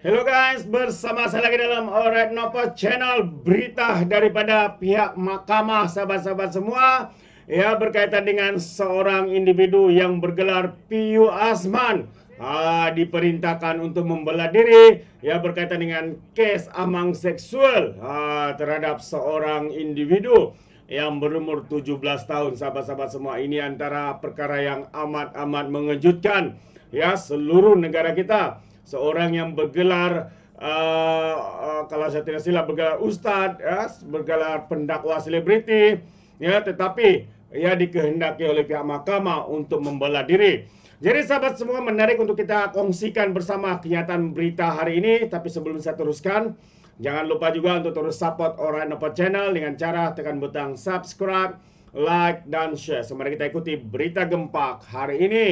Hello guys, bersama saya lagi dalam Alright Nopo Channel. Berita daripada pihak mahkamah, sahabat-sahabat semua, ya, berkaitan dengan seorang individu yang bergelar Piyu Azman diperintahkan untuk membela diri, ya, berkaitan dengan kes amang seksual terhadap seorang individu yang berumur 17 tahun. Sahabat-sahabat semua, ini antara perkara yang amat-amat mengejutkan, ya, seluruh negara kita. Seorang yang bergelar kalau saya tidak silap bergelar ustadz, ya, bergelar pendakwa selebriti, ya, tetapi ya dikehendaki oleh pihak mahkamah untuk membela diri. Jadi sahabat semua, menarik untuk kita kongsikan bersama kenyataan berita hari ini. Tapi sebelum saya teruskan, jangan lupa juga untuk terus support Alright Nopo Channel dengan cara tekan butang subscribe, like, dan share. So, mari kita ikuti berita gempak hari ini.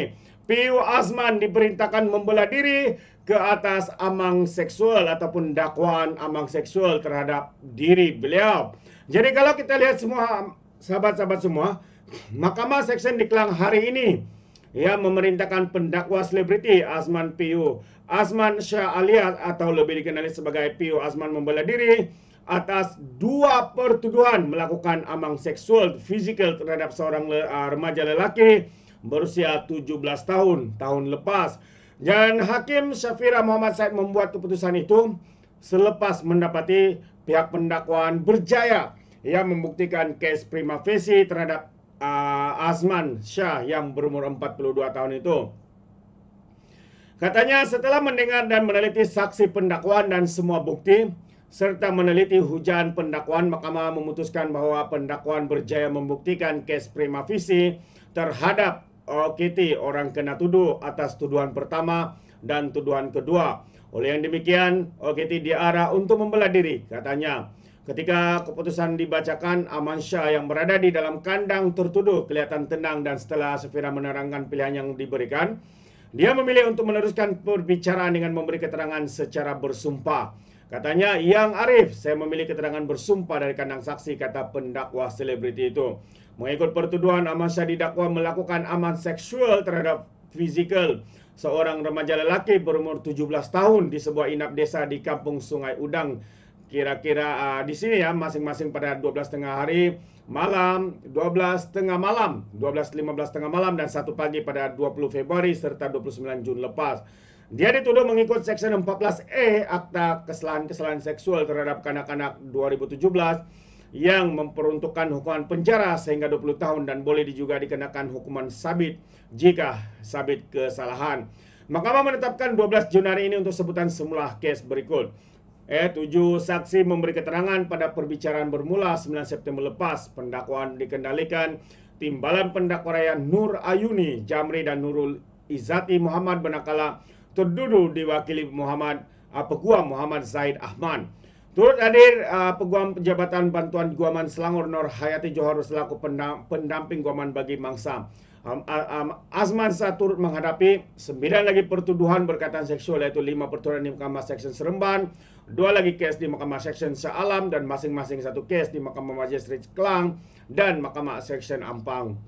Piyu Azman diperintahkan membela diri ke atas amang seksual ataupun dakwaan amang seksual terhadap diri beliau. Jadi kalau kita lihat semua, sahabat-sahabat semua, Mahkamah Seksyen di Klang hari ini, ya, memerintahkan pendakwa selebriti Azman Piyu Azman Shah alias atau lebih dikenali sebagai Piyu Azman membela diri atas dua pertuduhan melakukan amang seksual fisikal terhadap seorang remaja lelaki berusia 17 tahun lepas. Dan Hakim Syafira Muhammad Said membuat keputusan itu selepas mendapati pihak pendakwaan berjaya, ia membuktikan kes prima facie terhadap Azman Shah yang berumur 42 tahun itu. Katanya setelah mendengar dan meneliti saksi pendakwaan dan semua bukti serta meneliti hujah pendakwaan, mahkamah memutuskan bahwa pendakwaan berjaya membuktikan kes prima facie terhadap OKT, orang kena tuduh, atas tuduhan pertama dan tuduhan kedua. Oleh yang demikian, OKT diarah untuk membela diri. Katanya, ketika keputusan dibacakan, Aman Shah yang berada di dalam kandang tertuduh kelihatan tenang, dan setelah Syafira menerangkan pilihan yang diberikan, dia memilih untuk meneruskan perbicaraan dengan memberi keterangan secara bersumpah. Katanya, "Yang Arif, saya memilih keterangan bersumpah dari kandang saksi," kata pendakwa selebriti itu. Mengikut pertuduhan, Aman Shah didakwa melakukan aman seksual terhadap fisikal seorang remaja lelaki berumur 17 tahun di sebuah inap desa di Kampung Sungai Udang. Kira-kira di sini ya, masing-masing pada 12 tengah hari malam, 12 tengah malam, 12.15 tengah malam, dan 1 pagi pada 20 Februari serta 29 Jun lepas. Dia dituduh mengikut Seksyen 14E Akta Kesalahan Seksual terhadap Kanak-kanak 2017 yang memperuntukkan hukuman penjara sehingga 20 tahun dan boleh juga dikenakan hukuman sabit jika sabit kesalahan. Mahkamah menetapkan 12 Januari ini untuk sebutan semula kes berikut. 7 saksi memberi keterangan pada perbicaraan bermula 9 September lepas. Pendakwaan dikendalikan Timbalan Pendakwa Raya Nur Ayuni Jamri dan Nurul Izzati Muhammad, manakala tertuduh diwakili Peguam Muhammad Zaid Ahmad. Turut hadir Peguam Penjabatan Bantuan Guaman Selangor Nur Hayati Johor selaku pendamping guaman bagi mangsa. Azman Shah turut menghadapi 9 lagi pertuduhan berkaitan seksual, yaitu 5 pertuduhan di Mahkamah Seksyen Seremban, 2 lagi kes di Mahkamah Seksyen Shah Alam, dan masing-masing 1 kes di Mahkamah Magistrate Klang dan Mahkamah Seksyen Ampang.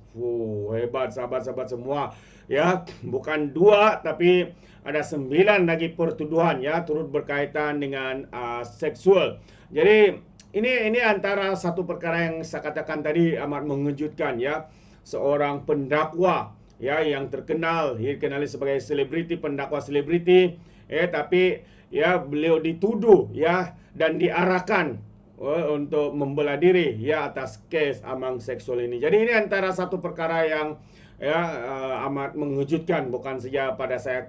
Hebat sahabat-sahabat semua, ya, bukan 2 tapi ada 9 lagi pertuduhan, ya, turut berkaitan dengan seksual. Jadi ini antara satu perkara yang saya katakan tadi amat mengejutkan, ya. Seorang pendakwa, ya, yang terkenal, dikenali sebagai selebriti, pendakwa selebriti, tapi ya beliau dituduh, ya, dan diarahkan untuk membela diri, ya, atas kes amang seksual ini. Jadi ini antara satu perkara yang, ya, amat mengejutkan, bukan saja pada saya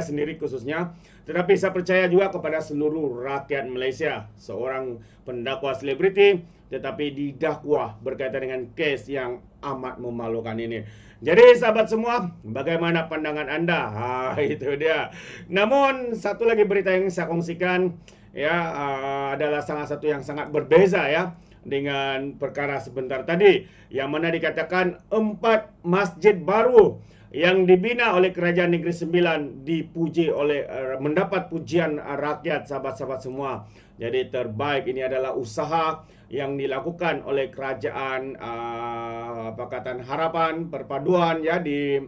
sendiri khususnya, tetapi saya percaya juga kepada seluruh rakyat Malaysia. Seorang pendakwa selebriti tetapi didakwa berkaitan dengan kes yang amat memalukan ini. Jadi sahabat semua, bagaimana pandangan Anda? Itu dia. Namun satu lagi berita yang saya kongsikan, ya, adalah salah satu yang sangat berbeza, ya, dengan perkara sebentar tadi, yang mana dikatakan 4 masjid baru yang dibina oleh Kerajaan Negeri Sembilan dipuji oleh mendapat pujian rakyat, sahabat-sahabat semua. Jadi terbaik, ini adalah usaha yang dilakukan oleh Kerajaan Pakatan Harapan Perpaduan, ya, di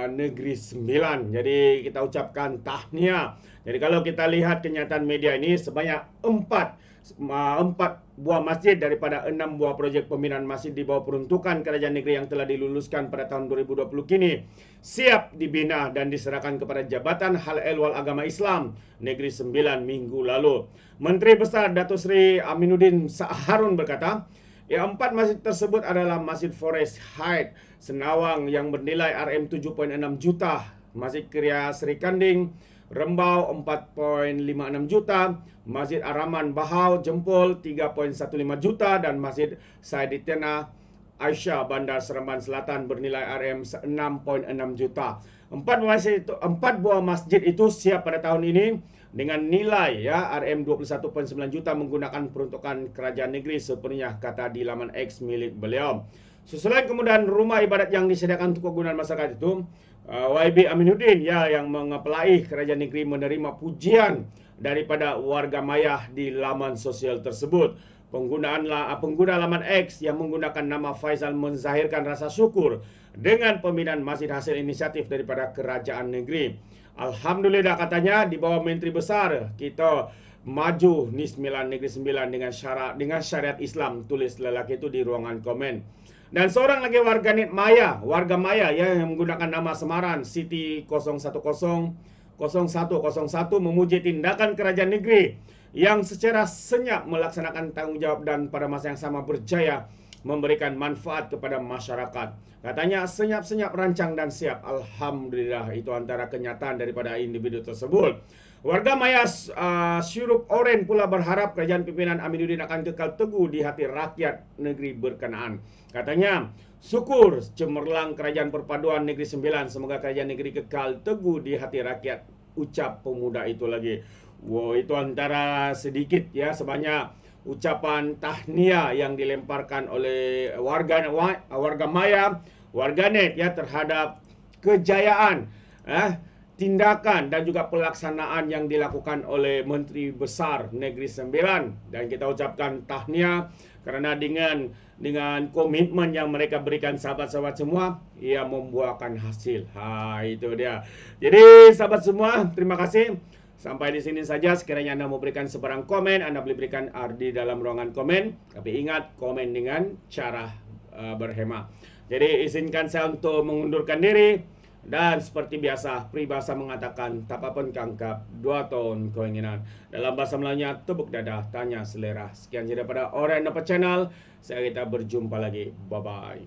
Negeri Sembilan. Jadi kita ucapkan tahniah. Jadi kalau kita lihat kenyataan media ini sebanyak 4 buah masjid daripada 6 buah projek pembinaan masjid di bawah peruntukan kerajaan negeri yang telah diluluskan pada tahun 2020 kini siap dibina dan diserahkan kepada Jabatan Hal Ehwal Agama Islam Negeri Sembilan minggu lalu. Menteri Besar Datuk Seri Aminuddin Harun berkata, yang 4 masjid tersebut adalah Masjid Forest Heights Senawang yang bernilai RM7.6 juta, Masjid Kriya Seri Kanding Rembau 4.56 juta, Masjid Ar-Rahman Bahau Jempol 3.15 juta dan Masjid Saiditena Aisyah Bandar Seremban Selatan bernilai RM6.6 juta. 4 buah masjid itu siap pada tahun ini dengan nilai RM21.9 juta menggunakan peruntukan kerajaan negeri sepenuhnya, kata di laman X milik beliau. Selain kemudahan rumah ibadat yang disediakan untuk kegunaan masyarakat itu, YB Aminuddin yang mengepelai kerajaan negeri menerima pujian daripada warga maya di laman sosial tersebut. Pengguna laman X yang menggunakan nama Faisal menzahirkan rasa syukur dengan pembinaan masjid hasil inisiatif daripada kerajaan negeri. Alhamdulillah, katanya, di bawah Menteri Besar kita maju ni Sembilan Negeri Sembilan dengan syariat Islam, tulis lelaki itu di ruangan komen. Dan seorang lagi warga Maya yang menggunakan nama samaran Siti 0100101 memuji tindakan kerajaan negeri yang secara senyap melaksanakan tanggungjawab dan pada masa yang sama berjaya memberikan manfaat kepada masyarakat. Katanya senyap-senyap, rancang dan siap. Alhamdulillah, itu antara kenyataan daripada individu tersebut. Warga Maya Syurup Oren pula berharap kerajaan pimpinan Aminuddin akan kekal teguh di hati rakyat negeri berkenaan. Katanya, syukur cemerlang kerajaan perpaduan Negeri Sembilan. Semoga kerajaan negeri kekal teguh di hati rakyat, ucap pemuda itu lagi. Wow, itu antara sedikit sebanyak ucapan tahniah yang dilemparkan oleh warga Maya, warganet terhadap kejayaan tindakan dan juga pelaksanaan yang dilakukan oleh Menteri Besar Negeri Sembilan, dan kita ucapkan tahniah kerana dengan komitmen yang mereka berikan sahabat-sahabat semua, ia membuahkan hasil. Itu dia. Jadi sahabat semua, terima kasih. Sampai di sini saja. Sekiranya Anda mau berikan sebarang komen, Anda boleh berikan di dalam ruangan komen. Tapi ingat, komen dengan cara berhemat. Jadi izinkan saya untuk mengundurkan diri. Dan seperti biasa, peribahasa mengatakan, tak apa-apa kangkap, 2 tahun keinginan. Dalam bahasa Melayunya, tepuk dada, tanya selera. Sekian saja daripada Orang Dapat Channel. Saya kita berjumpa lagi. Bye-bye.